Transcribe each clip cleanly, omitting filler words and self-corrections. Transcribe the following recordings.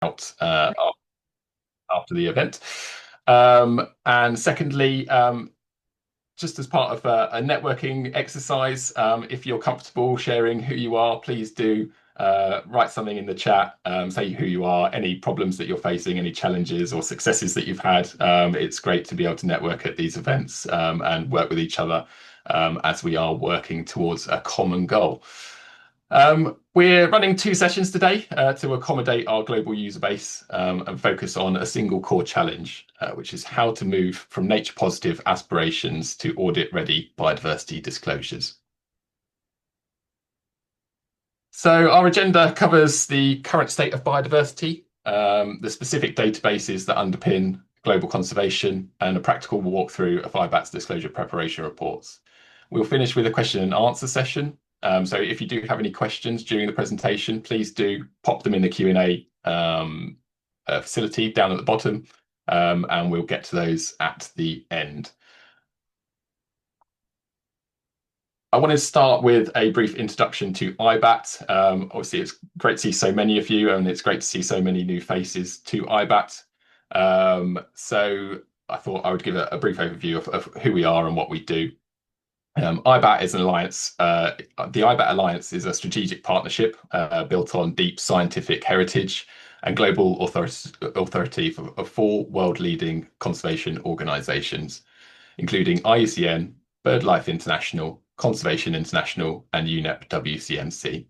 out after the event. And secondly, just as part of a networking exercise, if you're comfortable sharing who you are, please do write something in the chat, say who you are, any problems that you're facing, any challenges or successes that you've had. It's great to be able to network at these events and work with each other as we are working towards a common goal. We're running 2 sessions today to accommodate our global user base and focus on a single core challenge, which is how to move from nature positive aspirations to audit ready biodiversity disclosures. So our agenda covers the current state of biodiversity, the specific databases that underpin global conservation, and a practical walkthrough of IBAT's disclosure preparation reports. We'll finish with a question and answer session. So if you do have any questions during the presentation, please do pop them in the Q&A facility down at the bottom, and we'll get to those at the end. I want to start with a brief introduction to IBAT. Obviously, it's great to see so many of you, and it's great to see so many new faces to IBAT. So I thought I would give a brief overview of who we are and what we do. IBAT is an alliance. The IBAT Alliance is a strategic partnership built on deep scientific heritage and global authority of 4 world-leading conservation organisations, including IUCN, BirdLife International, Conservation International, and UNEP WCMC.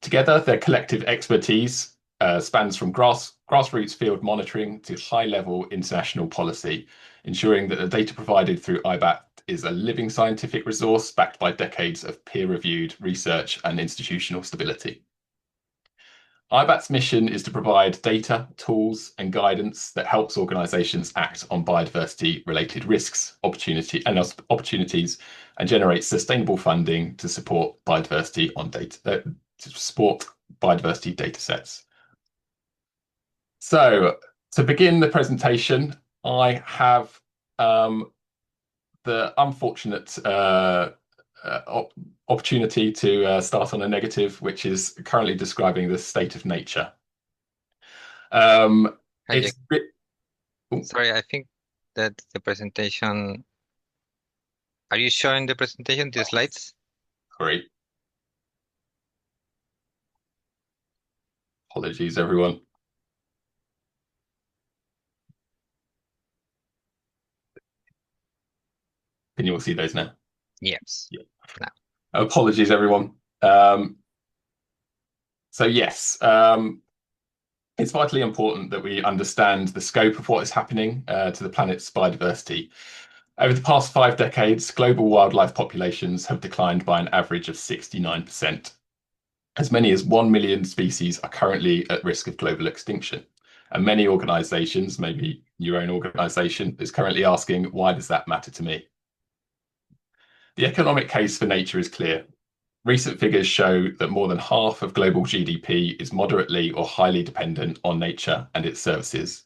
Together, their collective expertise spans from grassroots field monitoring to high-level international policy, ensuring that the data provided through IBAT is a living scientific resource backed by decades of peer-reviewed research and institutional stability. IBAT's mission is to provide data, tools, and guidance that helps organisations act on biodiversity-related risks, opportunities, and generate sustainable funding to support biodiversity data sets. So, to begin the presentation, I have the unfortunate opportunity to start on a negative, which is currently describing the state of nature. Sorry, I think that the presentation... Are you showing the presentation, the slides? Great. Apologies, everyone. Can you all see those now? Yes. Yeah. No. Apologies, everyone. So yes, it's vitally important that we understand the scope of what is happening to the planet's biodiversity. Over the past 5 decades, global wildlife populations have declined by an average of 69%. As many as 1 million species are currently at risk of global extinction. And many organisations, maybe your own organisation, is currently asking, why does that matter to me? The economic case for nature is clear. Recent figures show that more than half of global GDP is moderately or highly dependent on nature and its services.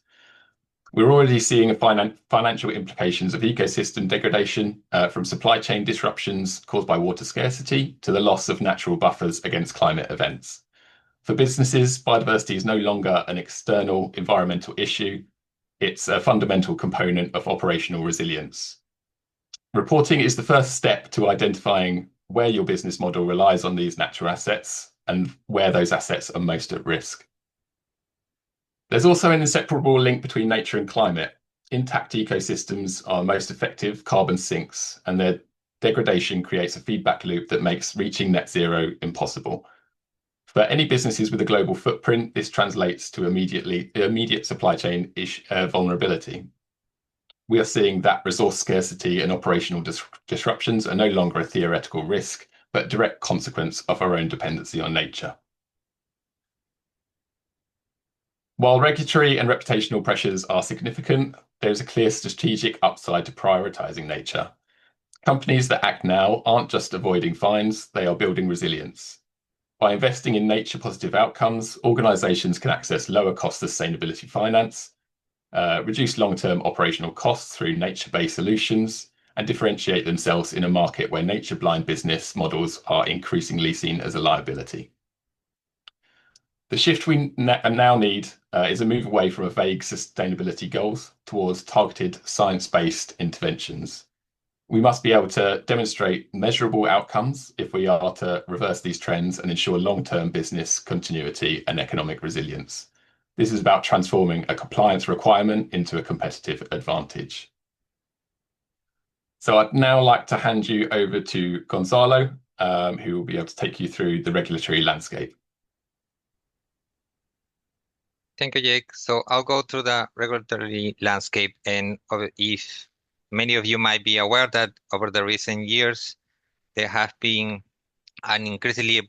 We're already seeing financial implications of ecosystem degradation from supply chain disruptions caused by water scarcity to the loss of natural buffers against climate events. For businesses, biodiversity is no longer an external environmental issue. It's a fundamental component of operational resilience. Reporting is the first step to identifying where your business model relies on these natural assets and where those assets are most at risk. There's also an inseparable link between nature and climate. Intact ecosystems are most effective carbon sinks, and their degradation creates a feedback loop that makes reaching net zero impossible. For any businesses with a global footprint, this translates to immediate supply chain vulnerability. We are seeing that resource scarcity and operational disruptions are no longer a theoretical risk, but a direct consequence of our own dependency on nature. While regulatory and reputational pressures are significant, there is a clear strategic upside to prioritising nature. Companies that act now aren't just avoiding fines, they are building resilience. By investing in nature-positive outcomes, organisations can access lower-cost sustainability finance, reduce long-term operational costs through nature-based solutions, and differentiate themselves in a market where nature-blind business models are increasingly seen as a liability. The shift we now need is a move away from a vague sustainability goals towards targeted science-based interventions. We must be able to demonstrate measurable outcomes if we are to reverse these trends and ensure long-term business continuity and economic resilience. This is about transforming a compliance requirement into a competitive advantage. So I'd now like to hand you over to Gonzalo, who will be able to take you through the regulatory landscape. Thank you, Jake. So I'll go through the regulatory landscape, and if many of you might be aware that over the recent years, there have been an increasingly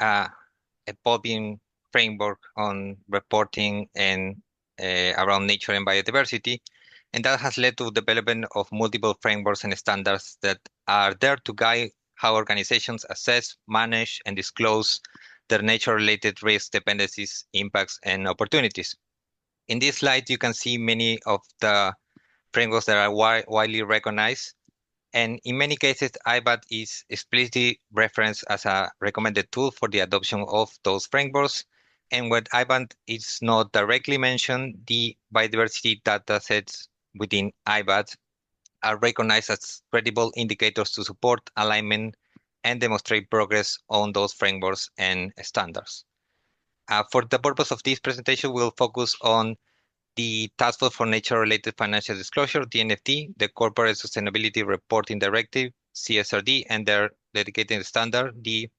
evolving framework on reporting and around nature and biodiversity. And that has led to development of multiple frameworks and standards that are there to guide how organizations assess, manage, and disclose their nature-related risks, dependencies, impacts, and opportunities. In this slide, you can see many of the frameworks that are widely recognized. And in many cases, IBAT is explicitly referenced as a recommended tool for the adoption of those frameworks. And when IBAT is not directly mentioned, the biodiversity data sets within IBAT are recognized as credible indicators to support alignment and demonstrate progress on those frameworks and standards. For the purpose of this presentation, we'll focus on the Task Force for Nature-Related Financial Disclosure, TNFD, the Corporate Sustainability Reporting Directive, CSRD, and their dedicated standard, the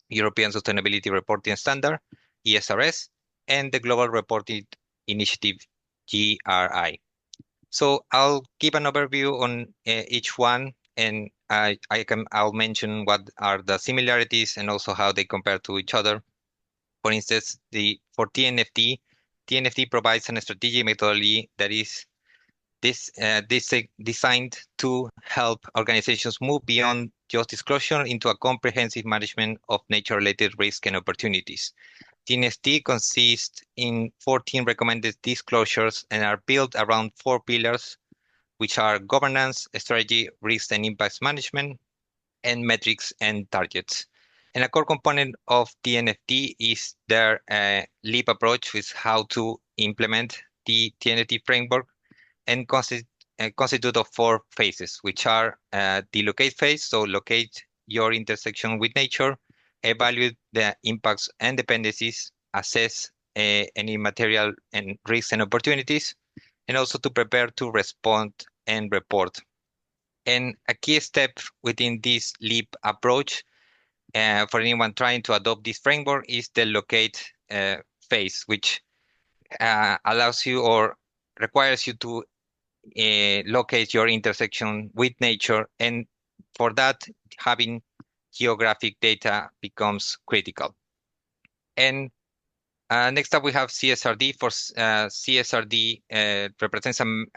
European Sustainability Reporting Standard, ESRS, and the Global Reporting Initiative, GRI. So I'll give an overview on each one, and I'll mention what are the similarities and also how they compare to each other. For instance, for TNFD, TNFD provides a strategic methodology that is designed to help organizations move beyond just disclosure into a comprehensive management of nature-related risks and opportunities. TNFD consists in 14 recommended disclosures and are built around 4 pillars, which are governance, strategy, risk and impacts management, and metrics and targets. And a core component of TNFD is their LEAP approach, with how to implement the TNFD framework, and constitute of 4 phases, which are the locate phase, so locate your intersection with nature, evaluate the impacts and dependencies, assess any material and risks and opportunities, and also to prepare to respond and report. And a key step within this LEAP approach for anyone trying to adopt this framework is the locate phase, which allows you or requires you to locate your intersection with nature. And for that, having geographic data becomes critical. And next up, we have CSRD. For CSRD represents some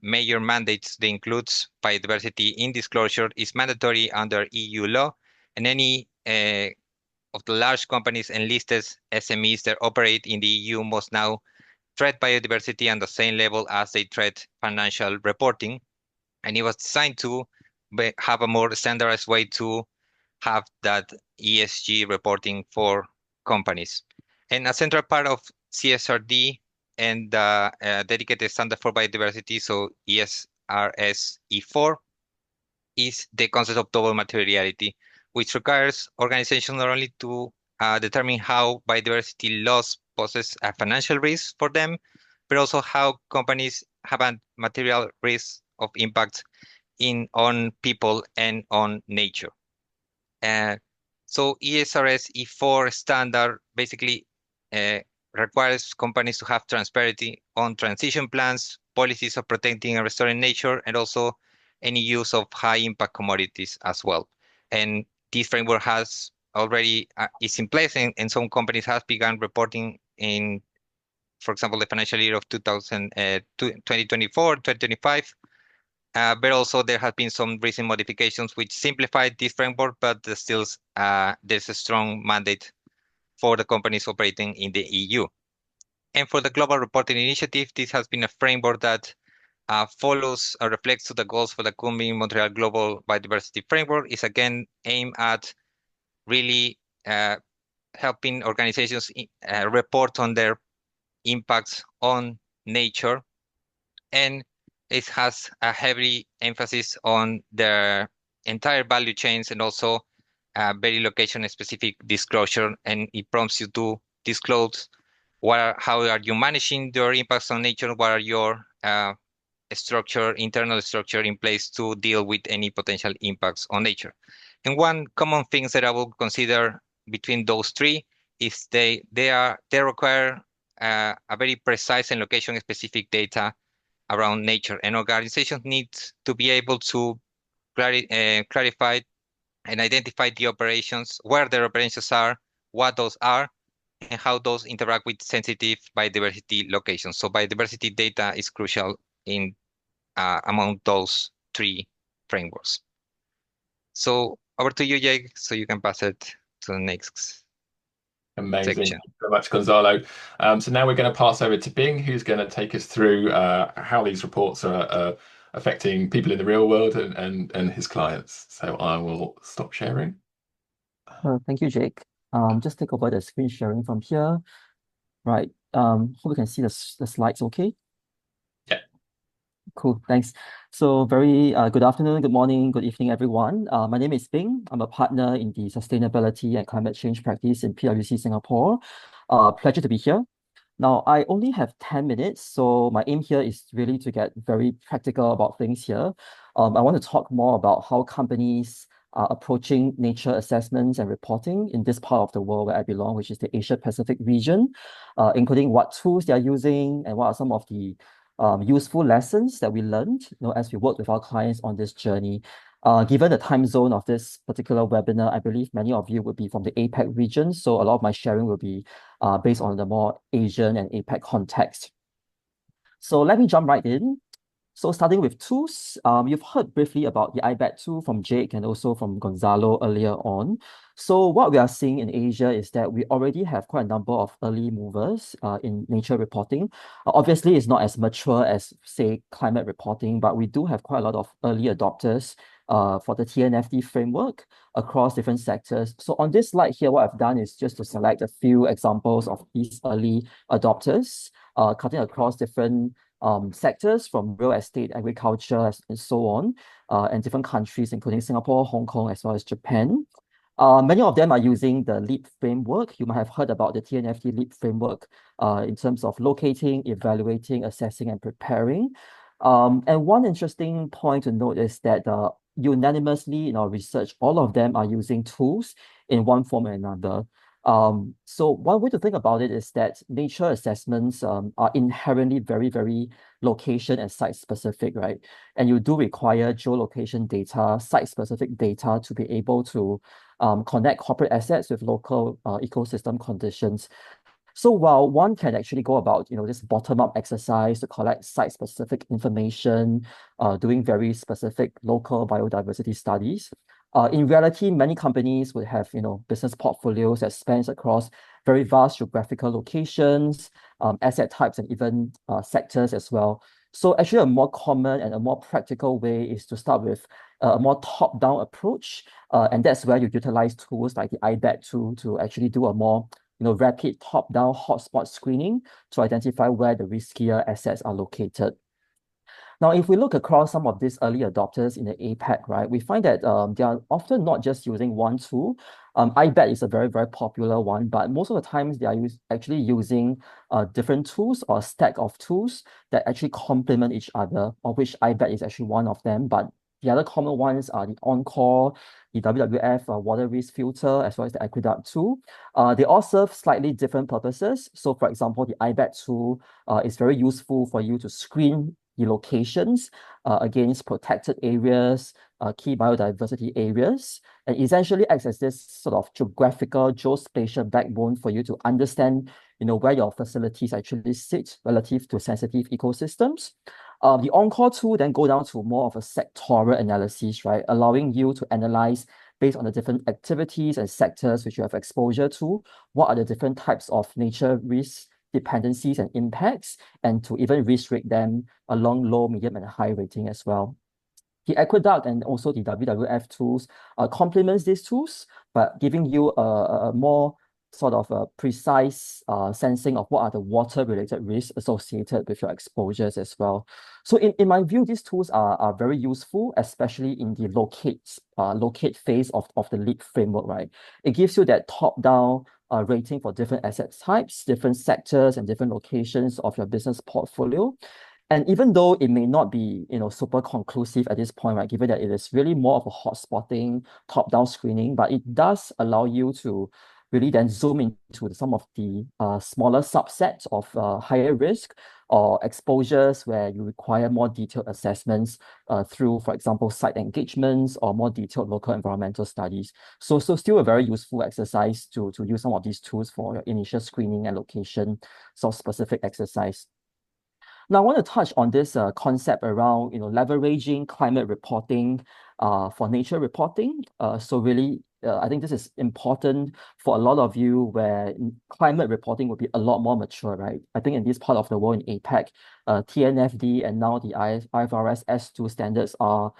major mandates that includes biodiversity in disclosure is mandatory under EU law, and any of the large companies and listed SMEs that operate in the EU must now treat biodiversity on the same level as they treat financial reporting. And it was designed to have a more standardized way to have that ESG reporting for companies. And a central part of CSRD and the dedicated standard for biodiversity, so ESRS E4, is the concept of double materiality, which requires organizations not only to determine how biodiversity loss poses a financial risk for them, but also how companies have a material risk of impact on people and on nature. So ESRS E4 standard basically requires companies to have transparency on transition plans, policies of protecting and restoring nature, and also any use of high impact commodities as well. And this framework has already is in place, and some companies have begun reporting in, for example, the financial year of 2024, 2025. But also there have been some recent modifications which simplified this framework, but still there's a strong mandate for the companies operating in the EU. And for the Global Reporting Initiative, this has been a framework that follows or reflects to the goals for the Kunming-Montreal Global Biodiversity Framework. Is again aimed at really helping organizations report on their impacts on nature, and it has a heavy emphasis on the entire value chains and also very location-specific disclosure, and it prompts you to disclose how are you managing your impacts on nature, what are your internal structure in place to deal with any potential impacts on nature. And one common things that I will consider between those three is they require a very precise and location-specific data around nature, and organizations need to be able to clarify and identify the operations, where their operations are, what those are, and how those interact with sensitive biodiversity locations. So biodiversity data is crucial in among those three frameworks. So over to you, Jake, so you can pass it to the next Amazing. section. Thank you very much, Gonzalo. So now we're going to pass over to Bing, who's going to take us through how these reports are affecting people in the real world and his clients. So I will stop sharing. Thank you, Jake. Just take over the screen sharing from here. Right. Hope you can see the slides okay. Yeah. Cool, thanks. So very good afternoon, good morning, good evening, everyone. My name is Bing. I'm a partner in the Sustainability and Climate Change practice in PwC Singapore. Pleasure to be here. Now, I only have 10 minutes, so my aim here is really to get very practical about things here. I want to talk more about how companies are approaching nature assessments and reporting in this part of the world where I belong, which is the Asia Pacific region, including what tools they are using and what are some of the useful lessons that we learned, as we work with our clients on this journey. Given the time zone of this particular webinar, I believe many of you would be from the APAC region, so a lot of my sharing will be based on the more Asian and APAC context. So let me jump right in. So starting with tools, you've heard briefly about the IBAT tool from Jake and also from Gonzalo earlier on. So what we are seeing in Asia is that we already have quite a number of early movers in nature reporting. Obviously, it's not as mature as, say, climate reporting, but we do have quite a lot of early adopters for the TNFD framework across different sectors. So on this slide here, what I've done is just to select a few examples of these early adopters, cutting across different sectors from real estate, agriculture, and so on, and different countries, including Singapore, Hong Kong, as well as Japan. Many of them are using the LEAP framework. You might have heard about the TNFD LEAP framework in terms of locating, evaluating, assessing, and preparing. And one interesting point to note is that unanimously in our research, all of them are using tools in one form or another. So one way to think about it is that nature assessments are inherently very, very location and site specific, right? And you do require geolocation data, site specific data to be able to connect corporate assets with local ecosystem conditions. So while one can actually go about, this bottom-up exercise to collect site-specific information, doing very specific local biodiversity studies, in reality, many companies would have, business portfolios that spans across very vast geographical locations, asset types, and even sectors as well. So actually, a more common and a more practical way is to start with a more top-down approach, and that's where you utilize tools like the IBAT tool to actually do a more rapid top-down hotspot screening to identify where the riskier assets are located. Now, if we look across some of these early adopters in the APAC, right, we find that they are often not just using one tool. IBAT is a very, very popular one, but most of the times they are actually using different tools or a stack of tools that actually complement each other, of which IBAT is actually one of them. But the other common ones are the OnCall, the WWF water risk filter, as well as the Aqueduct tool. They all serve slightly different purposes. So for example, the IBAT tool is very useful for you to screen the locations against protected areas, key biodiversity areas, and essentially acts as this sort of geographical, geospatial backbone for you to understand, where your facilities actually sit relative to sensitive ecosystems. The OnCall tool then go down to more of a sectoral analysis, right? Allowing you to analyze based on the different activities and sectors which you have exposure to, what are the different types of nature risks, dependencies, and impacts, and to even risk rate them along low, medium, and high rating as well. The Aqueduct and also the WWF tools complements these tools, but giving you a more sort of a precise sensing of what are the water-related risks associated with your exposures as well. So in my view, these tools are very useful, especially in the locate phase of the LEAP framework, right? It gives you that top-down rating for different asset types, different sectors, and different locations of your business portfolio. And even though it may not be, super conclusive at this point, right, given that it is really more of a hotspotting, top-down screening, but it does allow you to really then zoom into some of the smaller subsets of higher risk or exposures where you require more detailed assessments through, for example, site engagements or more detailed local environmental studies. So still a very useful exercise to use some of these tools for your initial screening and location sort of specific exercise. Now, I want to touch on this concept around, leveraging climate reporting for nature reporting. So really, I think this is important for a lot of you where climate reporting will be a lot more mature, right? I think in this part of the world, in APAC, TNFD and now the IFRS S2 standards are,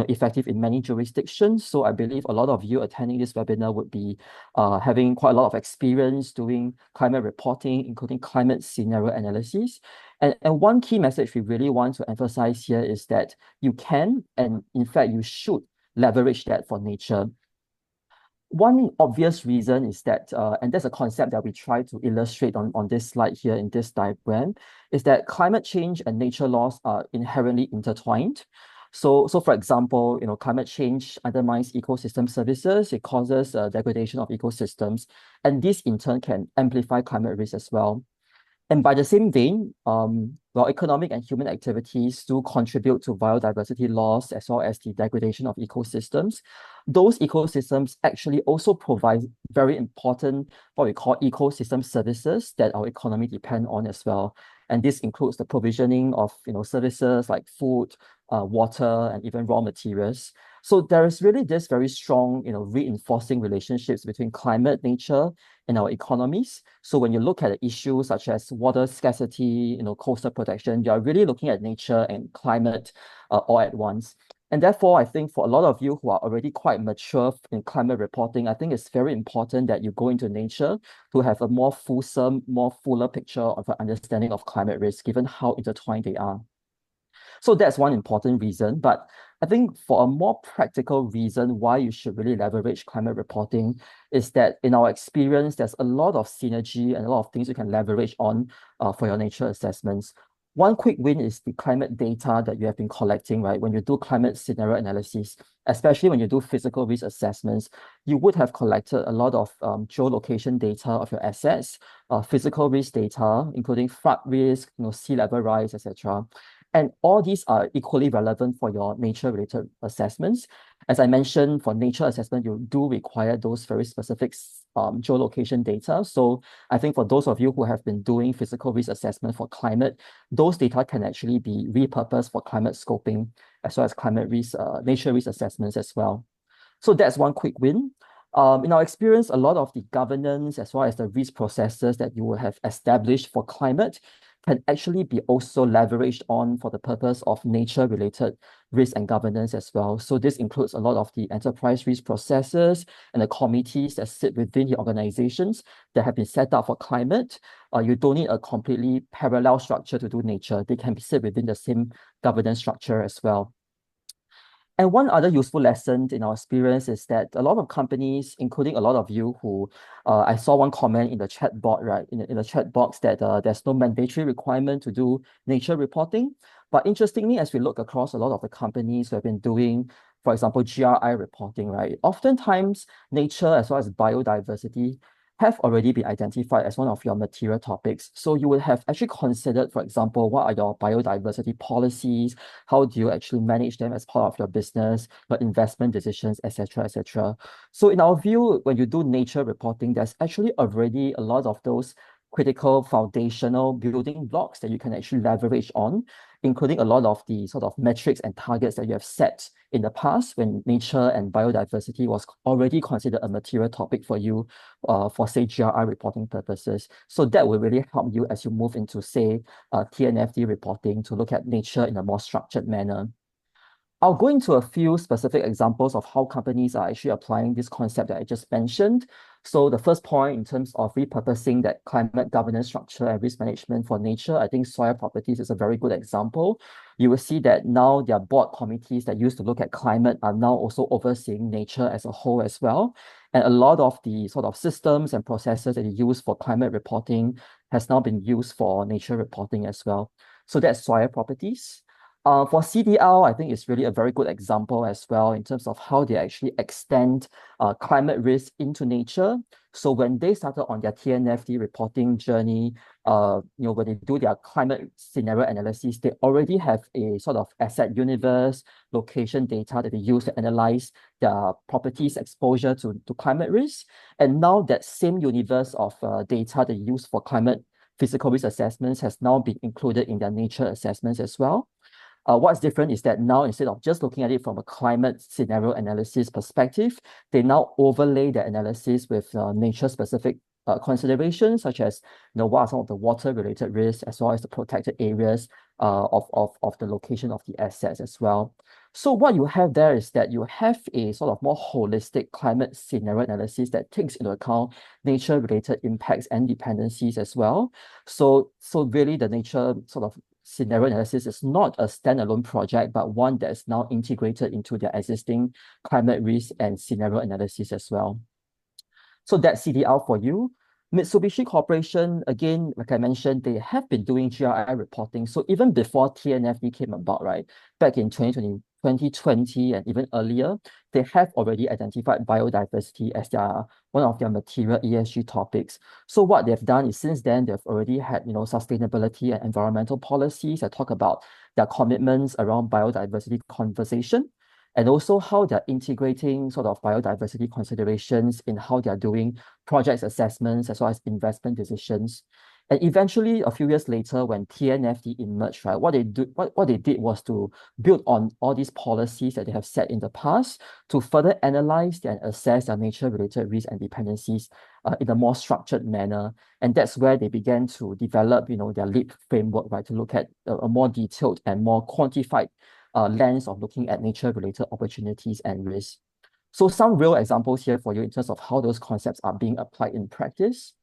effective in many jurisdictions. So I believe a lot of you attending this webinar would be having quite a lot of experience doing climate reporting, including climate scenario analysis. And one key message we really want to emphasize here is that you can, and in fact, you should leverage that for nature. One obvious reason is that, and that's a concept that we try to illustrate on this slide here in this diagram, is that climate change and nature loss are inherently intertwined. So for example, climate change undermines ecosystem services. It causes degradation of ecosystems, and this in turn can amplify climate risk as well. And by the same vein, while economic and human activities do contribute to biodiversity loss as well as the degradation of ecosystems, those ecosystems actually also provide very important, what we call ecosystem services that our economy depend on as well. And this includes the provisioning of, services like food, water, and even raw materials. So there is really this very strong, reinforcing relationships between climate, nature, and our economies. So when you look at issues such as water scarcity, coastal protection, you are really looking at nature and climate all at once. And therefore, I think for a lot of you who are already quite mature in climate reporting, I think it's very important that you go into nature to have a more fulsome, more fuller picture of an understanding of climate risk, given how intertwined they are. So that's one important reason. But I think for a more practical reason why you should really leverage climate reporting is that in our experience, there's a lot of synergy and a lot of things you can leverage on for your nature assessments. One quick win is the climate data that you have been collecting, right? When you do climate scenario analysis, especially when you do physical risk assessments, you would have collected a lot of geolocation data of your assets, physical risk data, including flood risk, sea level rise, etc. And all these are equally relevant for your nature-related assessments. As I mentioned, for nature assessment, you do require those very specific geolocation data. So I think for those of you who have been doing physical risk assessment for climate, those data can actually be repurposed for climate scoping, as well as climate risk, nature risk assessments as well. So that's one quick win. In our experience, a lot of the governance as well as the risk processes that you will have established for climate can actually be also leveraged on for the purpose of nature-related risk and governance as well. So this includes a lot of the enterprise risk processes and the committees that sit within the organizations that have been set up for climate. You don't need a completely parallel structure to do nature. They can sit within the same governance structure as well. And one other useful lesson in our experience is that a lot of companies, including a lot of you who, I saw one comment in the chat box, right, in the chat box that there's no mandatory requirement to do nature reporting. But interestingly, as we look across a lot of the companies who have been doing, for example, GRI reporting, right, oftentimes nature as well as biodiversity have already been identified as one of your material topics. So you would have actually considered, for example, what are your biodiversity policies? How do you actually manage them as part of your business, your investment decisions, etc., etc. So in our view, when you do nature reporting, there's actually already a lot of those critical foundational building blocks that you can actually leverage on, including a lot of the sort of metrics and targets that you have set in the past when nature and biodiversity was already considered a material topic for you for, say, GRI reporting purposes. So that will really help you as you move into, say, TNFD reporting to look at nature in a more structured manner. I'll go into a few specific examples of how companies are actually applying this concept that I just mentioned. So the first point in terms of repurposing that climate governance structure and risk management for nature, I think soil properties is a very good example. You will see that now their board committees that used to look at climate are now also overseeing nature as a whole as well. And a lot of the sort of systems and processes that they use for climate reporting has now been used for nature reporting as well. So that's soil properties. For CDL, I think it's really a very good example as well in terms of how they actually extend climate risk into nature. So when they started on their TNFD reporting journey, when they do their climate scenario analysis, they already have a sort of asset universe, location data that they use to analyze their properties exposure to climate risk. And now that same universe of data they use for climate physical risk assessments has now been included in their nature assessments as well. What's different is that now, instead of just looking at it from a climate scenario analysis perspective, they now overlay the analysis with nature-specific considerations, such as what are some of the water-related risks, as well as the protected areas of the location of the assets as well. So what you have there is that you have a sort of more holistic climate scenario analysis that takes into account nature-related impacts and dependencies as well. So really the nature sort of scenario analysis is not a standalone project, but one that is now integrated into their existing climate risk and scenario analysis as well. So that's CDL for you. Mitsubishi Corporation, again, like I mentioned, they have been doing GRI reporting. So even before TNFD came about, right, back in 2020 and even earlier, they have already identified biodiversity as one of their material ESG topics. So what they've done is since then, they've already had, sustainability and environmental policies that talk about their commitments around biodiversity conversation, and also how they're integrating sort of biodiversity considerations in how they're doing project assessments as well as investment decisions. And eventually, a few years later, when TNFD emerged, right, what they did was to build on all these policies that they have set in the past to further analyze and assess their nature-related risks and dependencies in a more structured manner. And that's where they began to develop, their LEAP framework, right, to look at a more detailed and more quantified lens of looking at nature-related opportunities and risks. So some real examples here for you in terms of how those concepts are being applied in practice.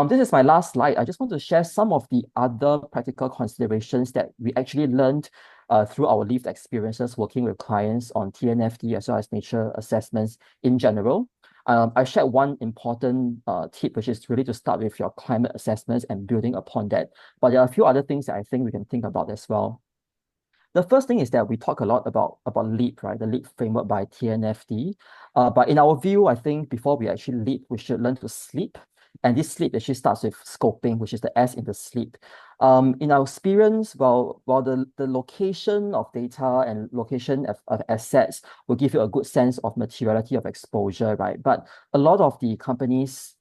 This is my last slide. I just want to share some of the other practical considerations that we actually learned through our lived experiences working with clients on TNFD as well as nature assessments in general. I shared one important tip, which is really to start with your climate assessments and building upon that. But there are a few other things that I think we can think about as well. The first thing is that we talk a lot about LEAP, right? The LEAP framework by TNFD. But in our view, I think before we actually LEAP, we should learn to sleep. And this sleep actually starts with scoping, which is the S in the sleep. In our experience, while the location of data and location of assets will give you a good sense of materiality of exposure, right? But a lot of the companies,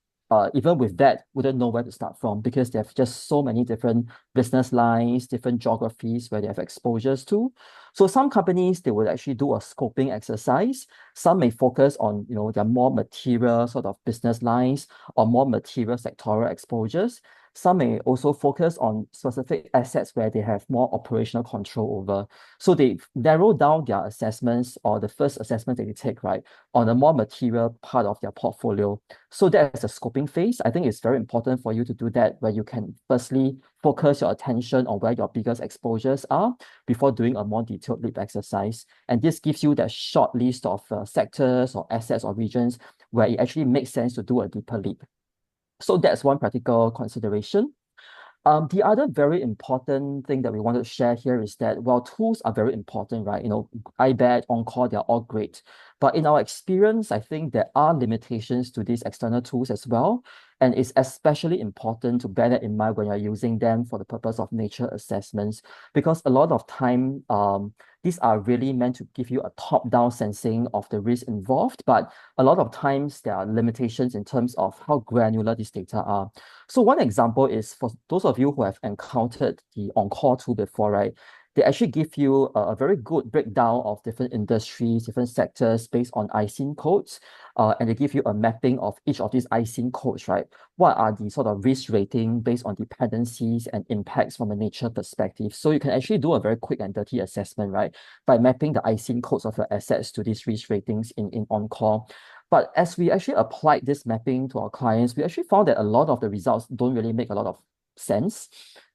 even with that, wouldn't know where to start from because they have just so many different business lines, different geographies where they have exposures to. So some companies, they would actually do a scoping exercise. Some may focus on, their more material sort of business lines or more material sectoral exposures. Some may also focus on specific assets where they have more operational control over. So they narrow down their assessments or the first assessment that they take, right, on a more material part of their portfolio. So that's a scoping phase. I think it's very important for you to do that where you can firstly focus your attention on where your biggest exposures are before doing a more detailed LEAP exercise. And this gives you that short list of sectors or assets or regions where it actually makes sense to do a deeper LEAP. So that's one practical consideration. The other very important thing that we want to share here is that while tools are very important, right? IBAT, OnCall, they're all great. But in our experience, I think there are limitations to these external tools as well. And it's especially important to bear that in mind when you're using them for the purpose of nature assessments, because a lot of time, these are really meant to give you a top-down sensing of the risk involved, but a lot of times there are limitations in terms of how granular these data are. So one example is for those of you who have encountered the OnCall tool before, right? they actually give you a very good breakdown of different industries, different sectors based on ICIN codes. And they give you a mapping of each of these ICIN codes, right? What are the sort of risk rating based on dependencies and impacts from a nature perspective? So you can actually do a very quick and dirty assessment, right? By mapping the ICIN codes of your assets to these risk ratings in Encore. But as we actually applied this mapping to our clients, we actually found that a lot of the results don't really make a lot of sense.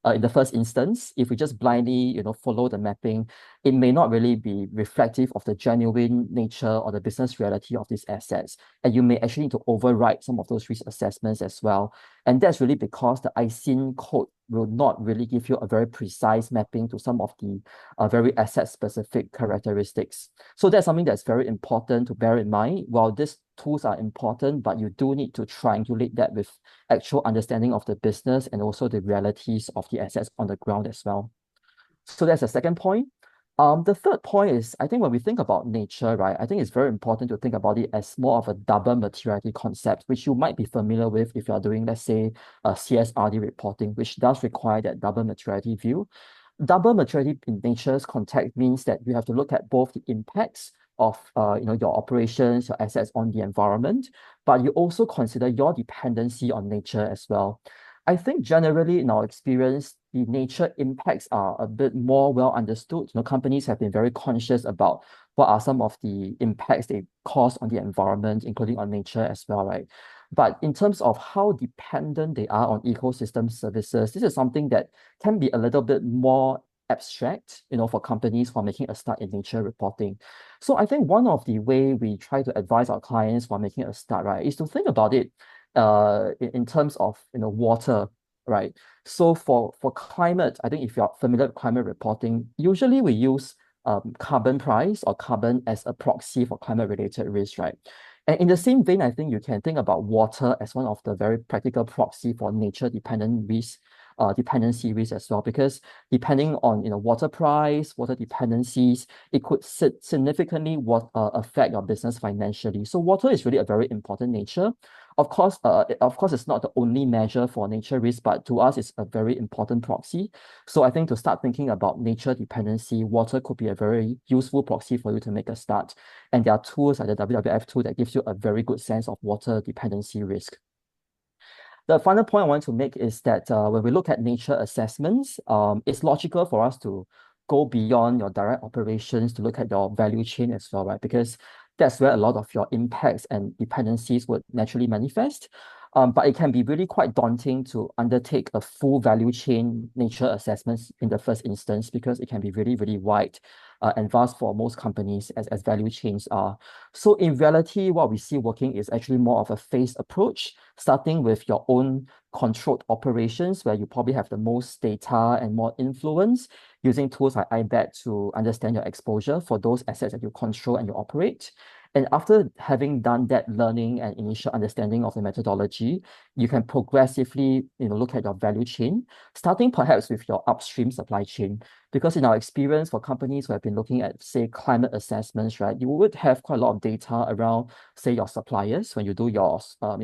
In the first instance, if we just blindly, follow the mapping, it may not really be reflective of the genuine nature or the business reality of these assets. And you may actually need to override some of those risk assessments as well. And that's really because the ICIN code will not really give you a very precise mapping to some of the very asset-specific characteristics. So that's something that's very important to bear in mind. While these tools are important, but you do need to triangulate that with actual understanding of the business and also the realities of the assets on the ground as well. So that's the second point. The third point is, I think when we think about nature, right, I think it's very important to think about it as more of a double materiality concept, which you might be familiar with if you're doing, let's say, CSRD reporting, which does require that double materiality view. Double materiality in nature's context means that you have to look at both the impacts of your operations, your assets on the environment, but you also consider your dependency on nature as well. I think generally in our experience, the nature impacts are a bit more well understood. Companies have been very conscious about what are some of the impacts they cause on the environment, including on nature as well, right? But in terms of how dependent they are on ecosystem services, this is something that can be a little bit more abstract, for companies for making a start in nature reporting. So I think one of the way we try to advise our clients for making a start, right, is to think about it in terms of water, right? So for climate, I think if you're familiar with climate reporting, usually we use carbon price or carbon as a proxy for climate-related risk, right? And in the same vein, I think you can think about water as one of the very practical proxy for nature-dependent risk, dependency risk as well, because depending on water price, water dependencies, it could significantly affect your business financially. So water is really a very important nature. Of course, it's not the only measure for nature risk, but to us, it's a very important proxy. So I think to start thinking about nature dependency, water could be a very useful proxy for you to make a start. And there are tools like the WWF tool that gives you a very good sense of water dependency risk. The final point I want to make is that when we look at nature assessments, it's logical for us to go beyond your direct operations to look at your value chain as well, right? Because that's where a lot of your impacts and dependencies would naturally manifest. But it can be really quite daunting to undertake a full value chain nature assessments in the first instance because it can be really, really wide and vast for most companies as value chains are. So in reality, what we see working is actually more of a phased approach, starting with your own controlled operations where you probably have the most data and more influence, using tools like IBAT to understand your exposure for those assets that you control and you operate. And after having done that learning and initial understanding of the methodology, you can progressively look at your value chain, starting perhaps with your upstream supply chain. Because in our experience for companies who have been looking at, say, climate assessments, right, you would have quite a lot of data around, say, your suppliers when you do your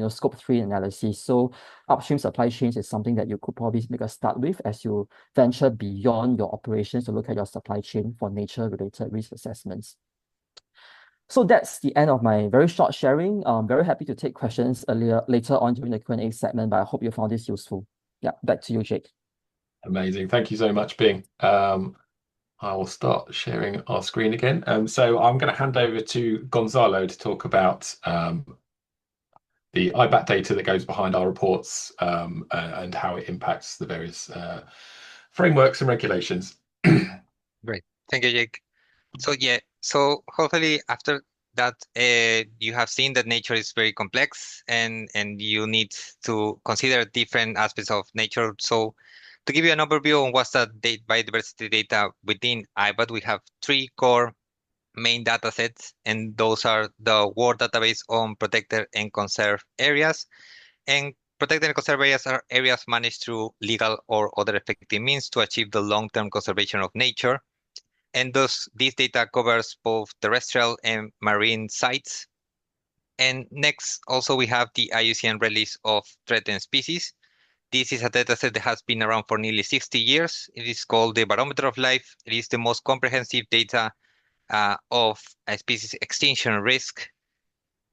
scope 3 analysis. So upstream supply chains is something that you could probably make a start with as you venture beyond your operations to look at your supply chain for nature-related risk assessments. So that's the end of my very short sharing. I'm very happy to take questions later on during the Q&A segment, but I hope you found this useful. Yeah, back to you, Jake. Amazing. Thank you so much, Bing. I will start sharing our screen again. So I'm going to hand over to Gonzalo to talk about the IBAT data that goes behind our reports and how it impacts the various frameworks and regulations. Great. Thank you, Jake. So hopefully after that, you have seen that nature is very complex and you need to consider different aspects of nature. So to give you an overview on what's the biodiversity data within IBAT, we have 3 core main data sets, and those are the World Database on protected and conserved areas. And protected and conserved areas are areas managed through legal or other effective means to achieve the long-term conservation of nature. And this data covers both terrestrial and marine sites. And next, also we have the IUCN release of threatened species. This is a dataset that has been around for nearly 60 years. It is called the Barometer of Life. It is the most comprehensive data of a species extinction risk,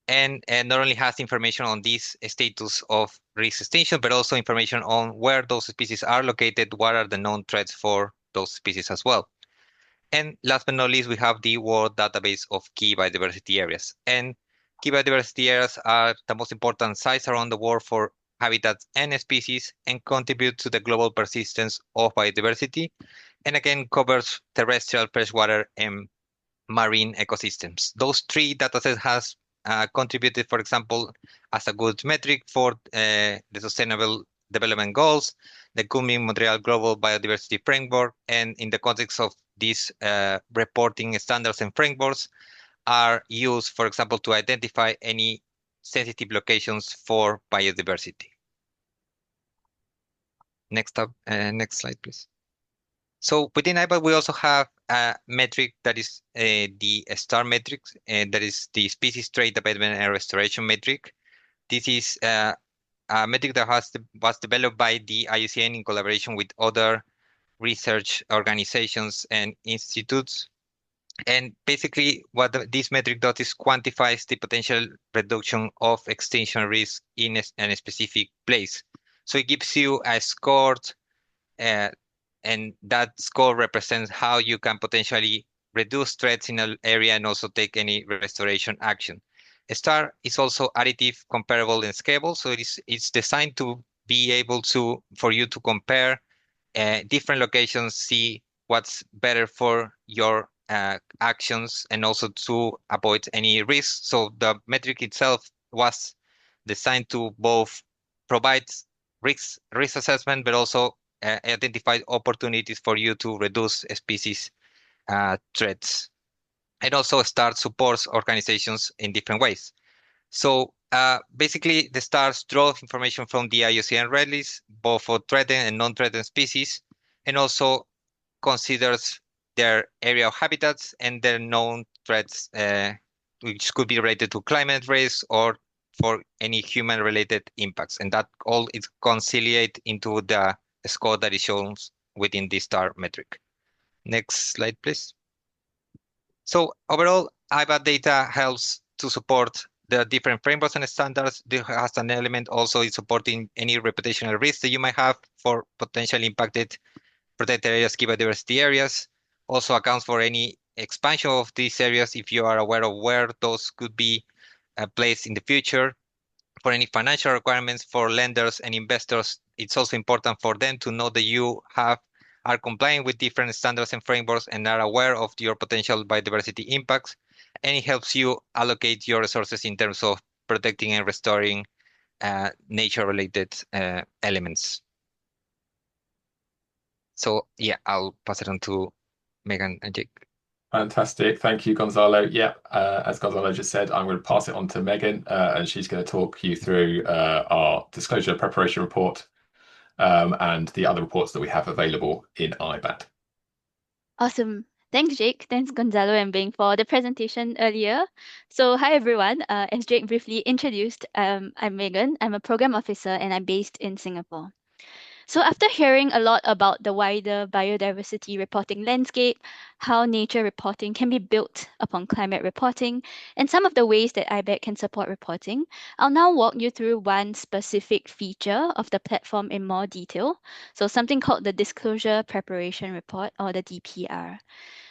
and not only has information on this status of risk extinction, but also information on where those species are located, what are the known threats for those species as well. And last but not least, we have the World Database of Key Biodiversity Areas. And key biodiversity areas are the most important sites around the world for habitats and species and contribute to the global persistence of biodiversity. And again, covers terrestrial, freshwater, and marine ecosystems. Those three datasets has contributed, for example, as a good metric for the Sustainable Development Goals, the Kunming-Montreal Global Biodiversity Framework, and in the context of these reporting standards and frameworks are used, for example, to identify any sensitive locations for biodiversity. Next slide, please. So within IBAT, we also have a metric that is the STAR metric, and that is the Species Trait Abatement and Restoration metric. This is a metric that was developed by the IUCN in collaboration with other research organizations and institutes. And basically, what this metric does is quantifies the potential reduction of extinction risk in a specific place. So it gives you a score, and that score represents how you can potentially reduce threats in an area and also take any restoration action. A STAR is also additive, comparable, and scalable. So it's designed to be able for you to compare different locations, see what's better for your actions, and also to avoid any risks. So the metric itself was designed to both provide risk assessment, but also identify opportunities for you to reduce species threats. And also STAR supports organizations in different ways. So basically, the STARs draw information from the IUCN Red List, both for threatened and non-threatened species, and also considers their area of habitats and their known threats, which could be related to climate risk or for any human-related impacts. And that all is conciliate into the score that is shown within the STAR metric. Next slide, please. So overall, IBAT data helps to support the different frameworks and standards. There has an element also in supporting any reputational risks that you might have for potentially impacted protected areas, key biodiversity areas. Also accounts for any expansion of these areas if you are aware of where those could be placed in the future. For any financial requirements for lenders and investors, it's also important for them to know that you are complying with different standards and frameworks and are aware of your potential biodiversity impacts. And it helps you allocate your resources in terms of protecting and restoring nature-related elements. So yeah, I'll pass it on to Megan and Jake. Fantastic. Thank you, Gonzalo. Yeah, as Gonzalo just said, I'm going to pass it on to Megan, and she's going to talk you through our disclosure preparation report and the other reports that we have available in IBAT. Awesome. Thanks, Jake. Thanks, Gonzalo and Bing, for the presentation earlier. So hi, everyone. As Jake briefly introduced, I'm Megan. I'm a program officer and I'm based in Singapore. So after hearing a lot about the wider biodiversity reporting landscape, how nature reporting can be built upon climate reporting, and some of the ways that IBAT can support reporting, I'll now walk you through one specific feature of the platform in more detail. So something called the Disclosure Preparation Report, or the DPR.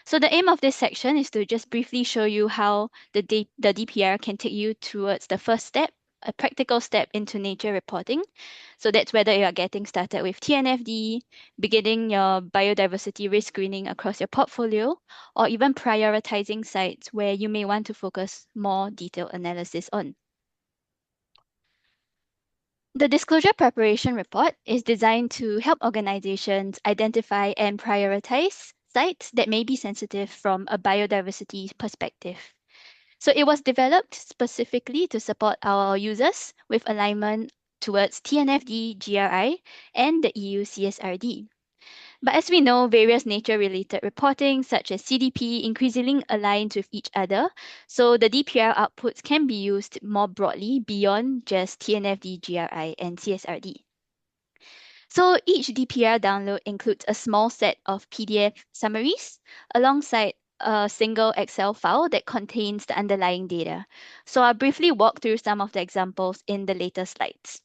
So the aim of this section is to just briefly show you how the DPR can take you towards the first step, a practical step into nature reporting. So that's whether you are getting started with TNFD, beginning your biodiversity risk screening across your portfolio, or even prioritizing sites where you may want to focus more detailed analysis on. The Disclosure Preparation Report is designed to help organizations identify and prioritize sites that may be sensitive from a biodiversity perspective. So it was developed specifically to support our users with alignment towards TNFD, GRI, and the EU CSRD. But as we know, various nature-related reporting, such as CDP, increasingly aligns with each other, so the DPR outputs can be used more broadly beyond just TNFD, GRI, and CSRD. So each DPR download includes a small set of PDF summaries alongside a single Excel file that contains the underlying data. So I'll briefly walk through some of the examples in the later slides.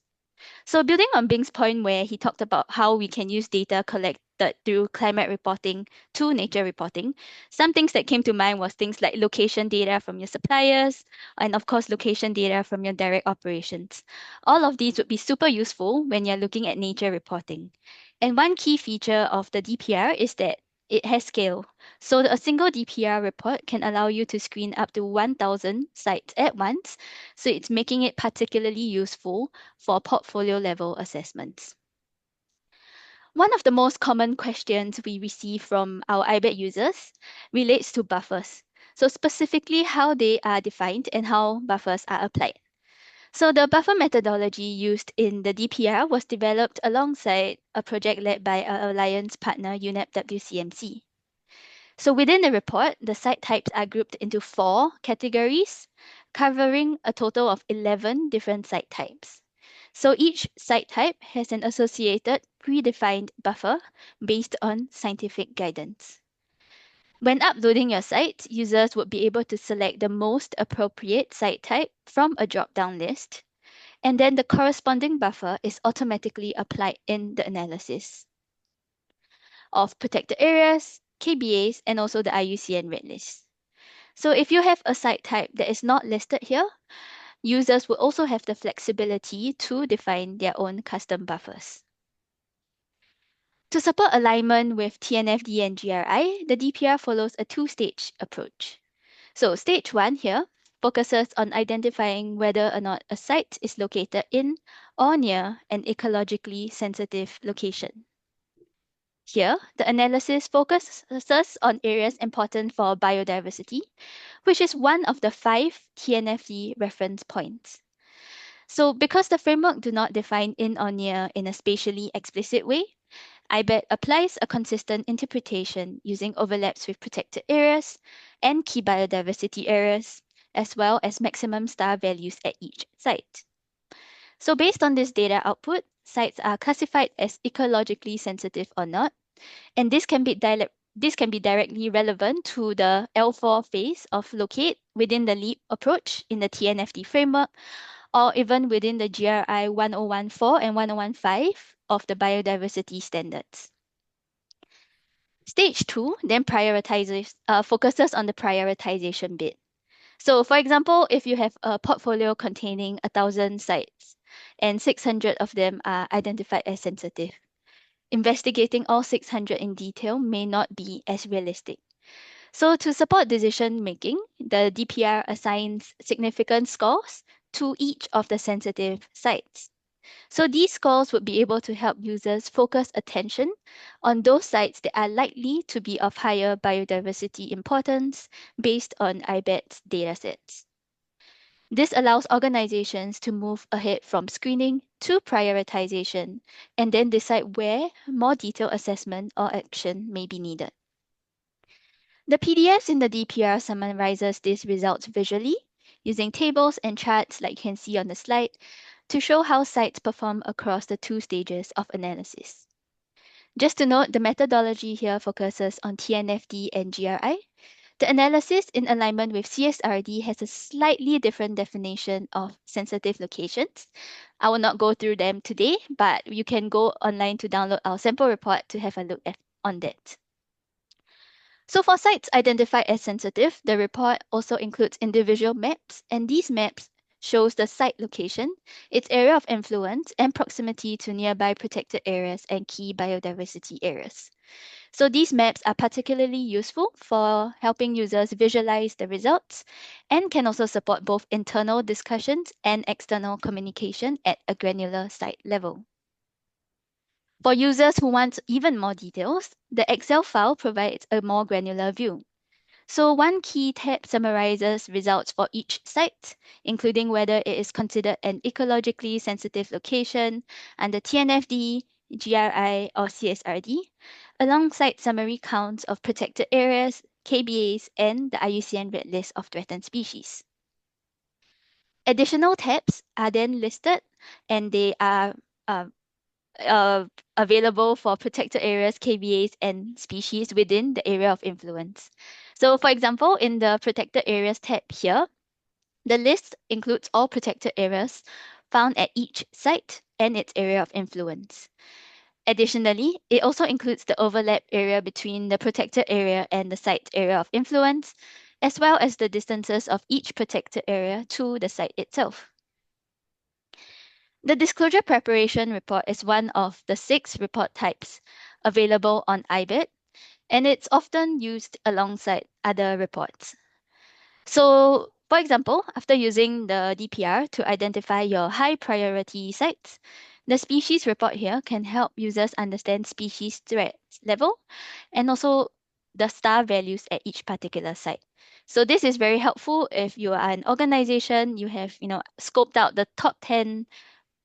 So building on Bing's point where he talked about how we can use data collected through climate reporting to nature reporting, some things that came to mind was things like location data from your suppliers, and of course, location data from your direct operations. All of these would be super useful when you're looking at nature reporting. And one key feature of the DPR is that it has scale. So a single DPR report can allow you to screen up to 1,000 sites at once. So it's making it particularly useful for portfolio level assessments. One of the most common questions we receive from our IBAT users relates to buffers. So specifically how they are defined and how buffers are applied. So the buffer methodology used in the DPR was developed alongside a project led by our alliance partner UNEP WCMC. So within the report, the site types are grouped into 4 categories, covering a total of 11 different site types. So each site type has an associated predefined buffer based on scientific guidance. When uploading your site, users would be able to select the most appropriate site type from a drop-down list, and then the corresponding buffer is automatically applied in the analysis of protected areas, KBAs, and also the IUCN red list. So if you have a site type that is not listed here, users will also have the flexibility to define their own custom buffers. To support alignment with TNFD and GRI, the DPR follows a 2-stage approach. So stage 1 here focuses on identifying whether or not a site is located in or near an ecologically sensitive location. Here, the analysis focuses on areas important for biodiversity, which is one of the 5 TNFD reference points. So because the framework do not define in or near in a spatially explicit way, IBAT applies a consistent interpretation using overlaps with protected areas and key biodiversity areas, as well as maximum star values at each site. So based on this data output, sites are classified as ecologically sensitive or not, and this can be directly relevant to the L4 phase of locate within the LEAP approach in the TNFD framework, or even within the GRI 1014 and 1015 of the biodiversity standards. Stage 2 then focuses on the prioritization bit. So for example, if you have a portfolio containing 1,000 sites and 600 of them are identified as sensitive, investigating all 600 in detail may not be as realistic. So to support decision making, the DPR assigns significant scores to each of the sensitive sites. So these scores would be able to help users focus attention on those sites that are likely to be of higher biodiversity importance based on IBAT's datasets. This allows organizations to move ahead from screening to prioritization and then decide where more detailed assessment or action may be needed. The PDFs in the DPR summarizes these results visually using tables and charts like you can see on the slide to show how sites perform across the 2 stages of analysis. Just to note, the methodology here focuses on TNFD and GRI. The analysis in alignment with CSRD has a slightly different definition of sensitive locations. I will not go through them today, but you can go online to download our sample report to have a look on that. So for sites identified as sensitive, the report also includes individual maps, and these maps shows the site location, its area of influence, and proximity to nearby protected areas and key biodiversity areas. So these maps are particularly useful for helping users visualize the results and can also support both internal discussions and external communication at a granular site level. For users who want even more details, the Excel file provides a more granular view. So one key tab summarizes results for each site, including whether it is considered an ecologically sensitive location under TNFD, GRI, or CSRD, alongside summary counts of protected areas, KBAs, and the IUCN Red List of threatened species. Additional tabs are then listed, and they are available for protected areas, KVAs, and species within the area of influence. So for example, in the protected areas tab here, the list includes all protected areas found at each site and its area of influence. Additionally, it also includes the overlap area between the protected area and the site's area of influence, as well as the distances of each protected area to the site itself. The disclosure preparation report is one of the 6 report types available on IBAT, and it's often used alongside other reports. So, for example, after using the DPR to identify your high priority sites, the species report here can help users understand species threat level and also the star values at each particular site. So this is very helpful if you are an organization, you have, scoped out the top 10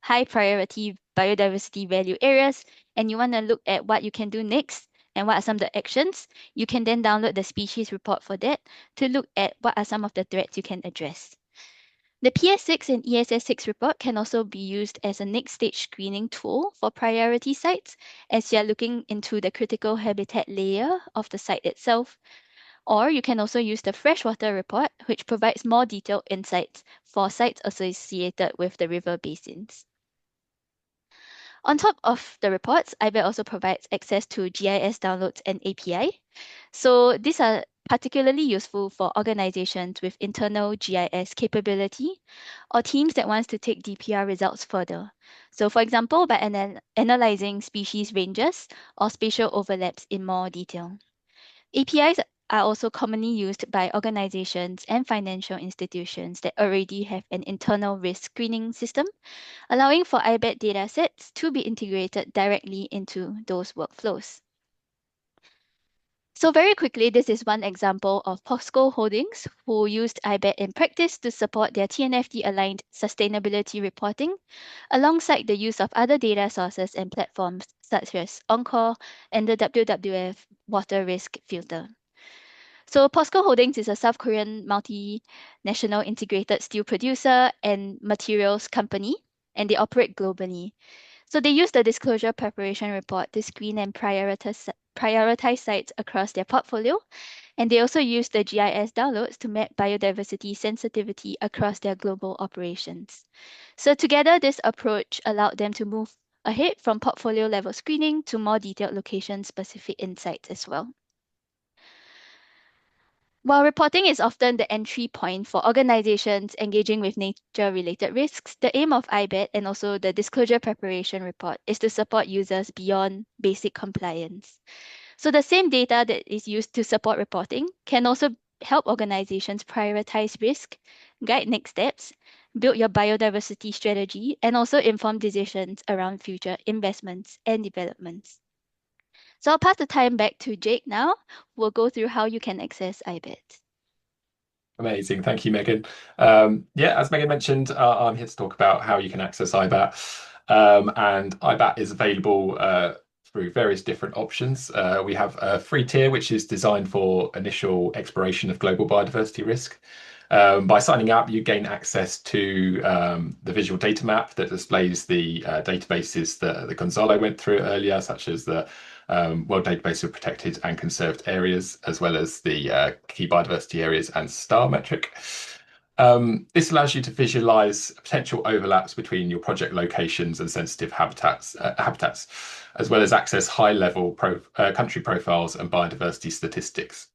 high priority biodiversity value areas, and you want to look at what you can do next and what are some of the actions, you can then download the species report for that to look at what are some of the threats you can address. The PS6 and ESS6 report can also be used as a next stage screening tool for priority sites as you're looking into the critical habitat layer of the site itself. Or you can also use the freshwater report, which provides more detailed insights for sites associated with the river basins. On top of the reports, IBAT also provides access to GIS downloads and API. So these are particularly useful for organizations with internal GIS capability or teams that wants to take DPR results further. So for example, by analyzing species ranges or spatial overlaps in more detail. APIs are also commonly used by organizations and financial institutions that already have an internal risk screening system, allowing for IBAT datasets to be integrated directly into those workflows. So very quickly, this is one example of PwC Holdings who used IBAT in practice to support their TNFD-aligned sustainability reporting, alongside the use of other data sources and platforms such as Encore and the WWF Water Risk Filter. So PwC Holdings is a South Korean multinational integrated steel producer and materials company, and they operate globally. So they use the disclosure preparation report to screen and prioritize sites across their portfolio. And they also use the GIS downloads to map biodiversity sensitivity across their global operations. So together, this approach allowed them to move ahead from portfolio level screening to more detailed location-specific insights as well. While reporting is often the entry point for organizations engaging with nature-related risks, the aim of IBAT and also the disclosure preparation report is to support users beyond basic compliance. So the same data that is used to support reporting can also help organizations prioritize risk, guide next steps, build your biodiversity strategy, and also inform decisions around future investments and developments. So I'll pass the time back to Jake now. We'll go through how you can access IBAT. Amazing. Thank you, Megan. Yeah, as Megan mentioned, I'm here to talk about how you can access IBAT. And IBAT is available through various different options. We have a free tier, which is designed for initial exploration of global biodiversity risk. By signing up, you gain access to the visual data map that displays the databases that Gonzalo went through earlier, such as the World Database of Protected and Conserved Areas, as well as the key biodiversity areas and STAR metric. This allows you to visualize potential overlaps between your project locations and sensitive habitats, as well as access high-level country profiles and biodiversity statistics.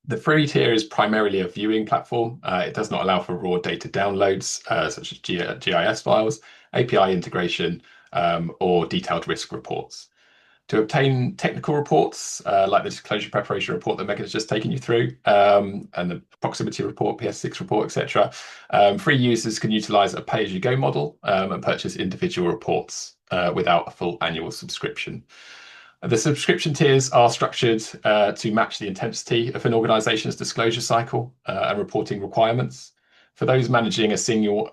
The free tier is primarily a viewing platform. It does not allow for raw data downloads, such as GIS files, API integration, or detailed risk reports. To obtain technical reports, like the disclosure preparation report that Megan has just taken you through, and the proximity report, PS6 report, etc., free users can utilize a pay-as-you-go model and purchase individual reports without a full annual subscription. The subscription tiers are structured to match the intensity of an organization's disclosure cycle and reporting requirements. For those managing a single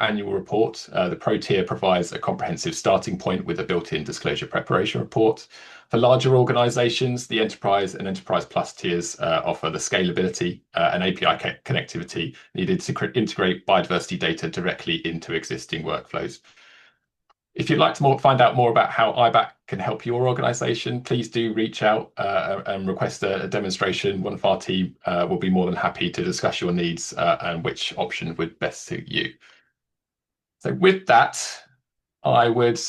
annual report, the Pro tier provides a comprehensive starting point with a built-in disclosure preparation report. For larger organizations, the Enterprise and Enterprise Plus tiers offer the scalability and API connectivity needed to integrate biodiversity data directly into existing workflows. If you'd like to find out more about how IBAT can help your organisation, please do reach out and request a demonstration. One of our team will be more than happy to discuss your needs and which option would best suit you. So with that, I would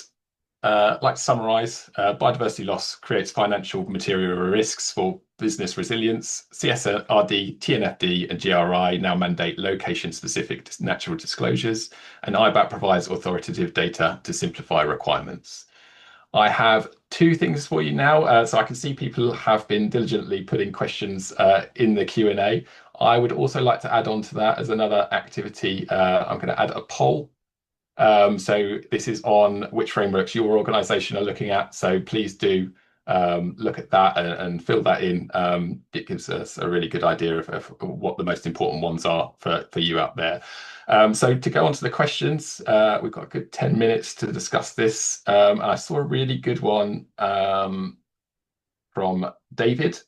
like to summarise. Biodiversity loss creates financial material risks for business resilience. CSRD, TNFD and GRI now mandate location-specific natural disclosures, and IBAT provides authoritative data to simplify requirements. I have two things for you now. So I can see people have been diligently putting questions in the Q&A. I would also like to add on to that as another activity. I'm going to add a poll. So this is on which frameworks your organisation are looking at. So please do look at that and fill that in. It gives us a really good idea of what the most important ones are for you out there. So to go on to the questions, we've got a good 10 minutes to discuss this. And I saw a really good one from David.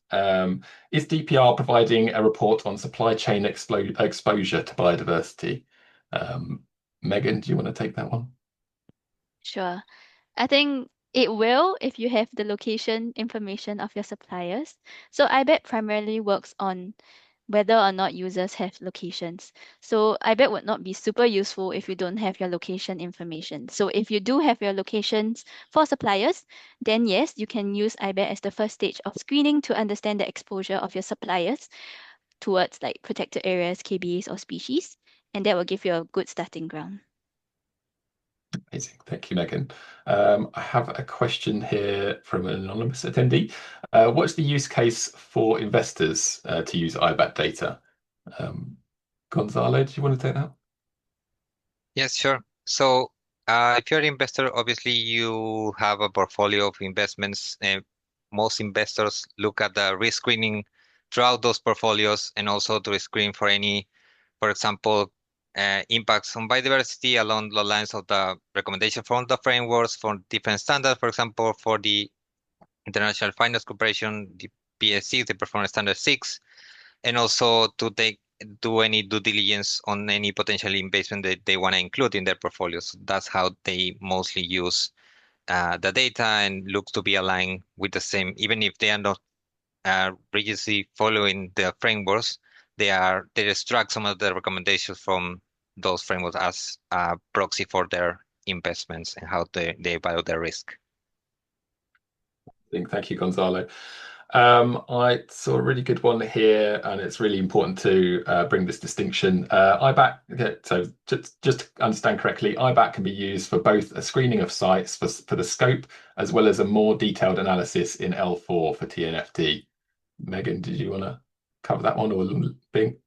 Is DPR providing a report on supply chain exposure to biodiversity? Megan, do you want to take that one? Sure. I think it will if you have the location information of your suppliers. So IBAT primarily works on whether or not users have locations. So IBAT would not be super useful if you don't have your location information. So if you do have your locations for suppliers, then yes, you can use IBAT as the first stage of screening to understand the exposure of your suppliers towards like protected areas, KBAs, or species. And that will give you a good starting ground. Amazing. Thank you, Megan. I have a question here from an anonymous attendee. What's the use case for investors to use IBAT data? Gonzalo, do you want to take that? Yes, sure. So if you're an investor, obviously you have a portfolio of investments. Most investors look at the risk screening throughout those portfolios and also to screen for any, for example, impacts on biodiversity along the lines of the recommendation from the frameworks for different standards. For example, for the International Finance Corporation, the PSC, the Performance Standard 6, and also to do any due diligence on any potential investment that they want to include in their portfolios. That's how they mostly use the data and look to be aligned with the same, even if they are not rigidly following the frameworks, they extract some of the recommendations from those frameworks as a proxy for their investments and how they evaluate their risk. Thank you, Gonzalo. I saw a really good one here, and it's really important to bring this distinction. IBAT, so just to understand correctly, IBAT can be used for both a screening of sites for the scope, as well as a more detailed analysis in L4 for TNFD. Megan, did you want to cover that one, or Bing?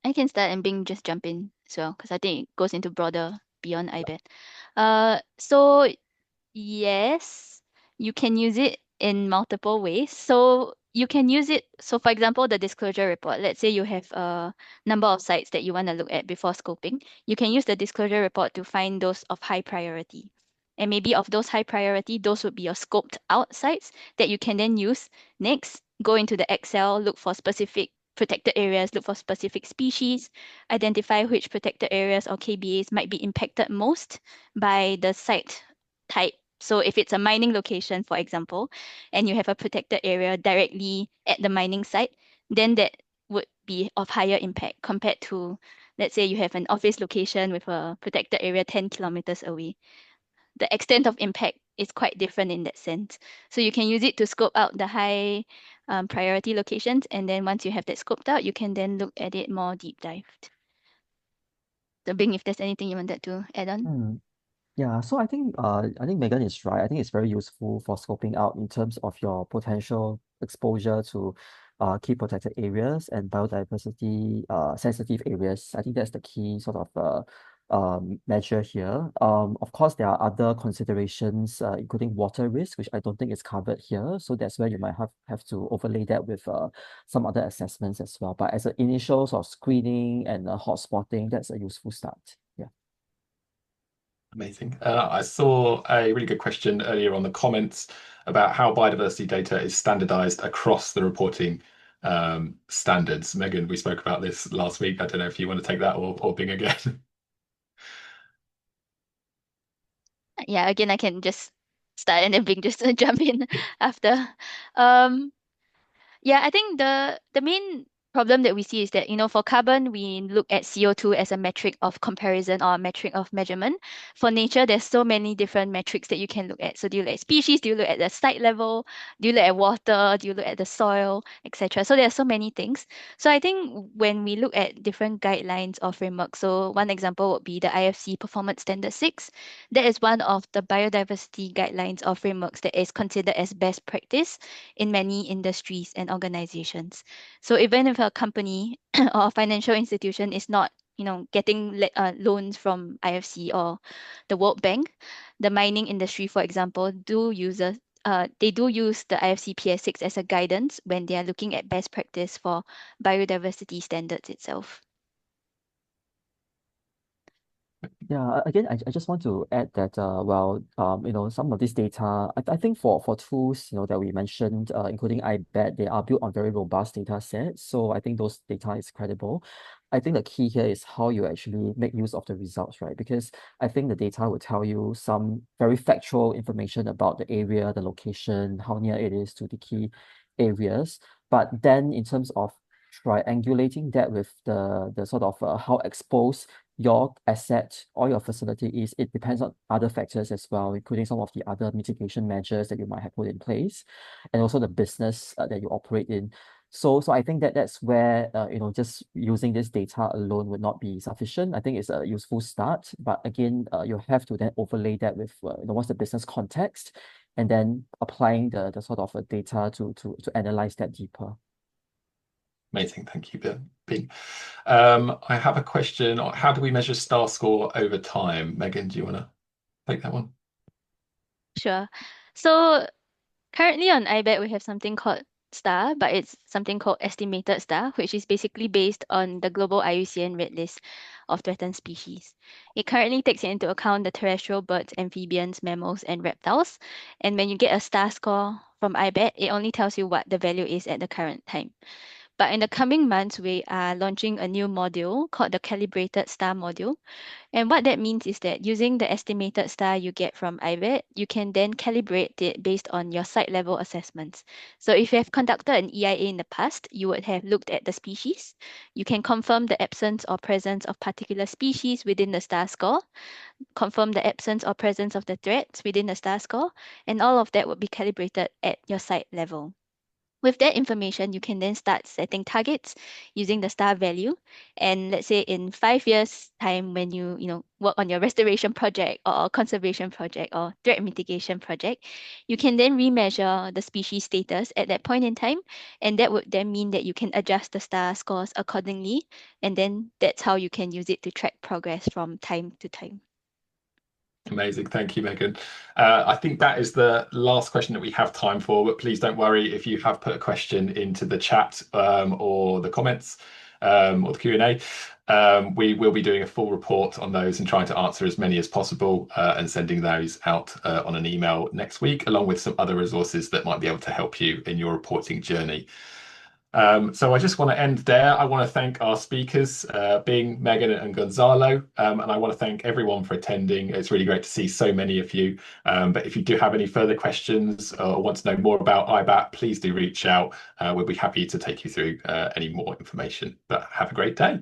I can start and Bing just jump in as well, because I think it goes into broader beyond IBAT. So yes, you can use it in multiple ways. So you can use it. So for example, the disclosure report, let's say you have a number of sites that you want to look at before scoping. You can use the disclosure report to find those of high priority. And maybe of those high priority, those would be your scoped out sites that you can then use. Next, go into the Excel, look for specific protected areas, look for specific species, identify which protected areas or KBAs might be impacted most by the site type. So if it's a mining location, for example, and you have a protected area directly at the mining site, then that would be of higher impact compared to, let's say you have an office location with a protected area 10 kilometers away. The extent of impact is quite different in that sense. So you can use it to scope out the high priority locations. And then once you have that scoped out, you can then look at it more deep dived. So Bing, if there's anything you wanted to add on. Yeah, so I think Megan is right. I think it's very useful for scoping out in terms of your potential exposure to key protected areas and biodiversity sensitive areas. I think that's the key sort of measure here. Of course, there are other considerations, including water risk, which I don't think is covered here. So that's where you might have to overlay that with some other assessments as well. But as an initial sort of screening and hotspotting, that's a useful start. Yeah. Amazing. I saw a really good question earlier on the comments about how biodiversity data is standardized across the reporting standards. Megan, we spoke about this last week. I don't know if you want to take that or Bing again. Yeah, again, I can just start and then Bing just jump in after. Um, yeah, I think the main problem that we see is that, for carbon, we look at CO2 as a metric of comparison or a metric of measurement. For nature, there's so many different metrics that you can look at. So do you look at species? Do you look at the site level? Do you look at water? Do you look at the soil, etc.? So there are so many things. So I think when we look at different guidelines or frameworks, so one example would be the IFC Performance Standard 6. That is one of the biodiversity guidelines or frameworks that is considered as best practice in many industries and organizations. So even if a company or a financial institution is not, getting loans from IFC or the World Bank, the mining industry, for example, they do use the IFC PS6 as a guidance when they are looking at best practice for biodiversity standards itself. Yeah, again, I just want to add that, some of this data, I think for tools, that we mentioned, including IBAT, they are built on very robust data sets. So I think those data is credible. I think the key here is how you actually make use of the results, right? Because I think the data will tell you some very factual information about the area, the location, how near it is to the key areas. But then in terms of triangulating that with the sort of how exposed your asset or your facility is, it depends on other factors as well, including some of the other mitigation measures that you might have put in place, and also the business that you operate in. So I think that's where just using this data alone would not be sufficient. I think it's a useful start, but again, you have to then overlay that with what's the business context, and then applying the sort of data to analyze that deeper. Amazing, thank you, Bing. I have a question. How do we measure star score over time? Megan, do you want to take that one? Sure. So currently on IBAT, we have something called STAR, but it's something called estimated STAR, which is basically based on the global IUCN Red List of threatened species. It currently takes into account the terrestrial birds, amphibians, mammals, and reptiles. And when you get a STAR score from IBAT, it only tells you what the value is at the current time. But in the coming months, we are launching a new module called the Calibrated STAR module. And what that means is that using the estimated STAR you get from IBAT, you can then calibrate it based on your site level assessments. So if you have conducted an EIA in the past, you would have looked at the species. You can confirm the absence or presence of particular species within the STAR score, confirm the absence or presence of the threats within the STAR score, and all of that would be calibrated at your site level. With that information, you can then start setting targets using the STAR value. And let's say in 5 years' time, when you work on your restoration project or conservation project or threat mitigation project, you can then remeasure the species status at that point in time. And that would then mean that you can adjust the STAR scores accordingly. And then that's how you can use it to track progress from time to time. Amazing, thank you, Megan. I think that is the last question that we have time for, but please don't worry if you have put a question into the chat or the comments or the Q&A. We will be doing a full report on those and trying to answer as many as possible and sending those out on an email next week, along with some other resources that might be able to help you in your reporting journey. So I just want to end there. I want to thank our speakers, Bing, Megan, and Gonzalo, and I want to thank everyone for attending. It's really great to see so many of you. But if you do have any further questions or want to know more about IBAT, please do reach out. We'll be happy to take you through any more information. But have a great day.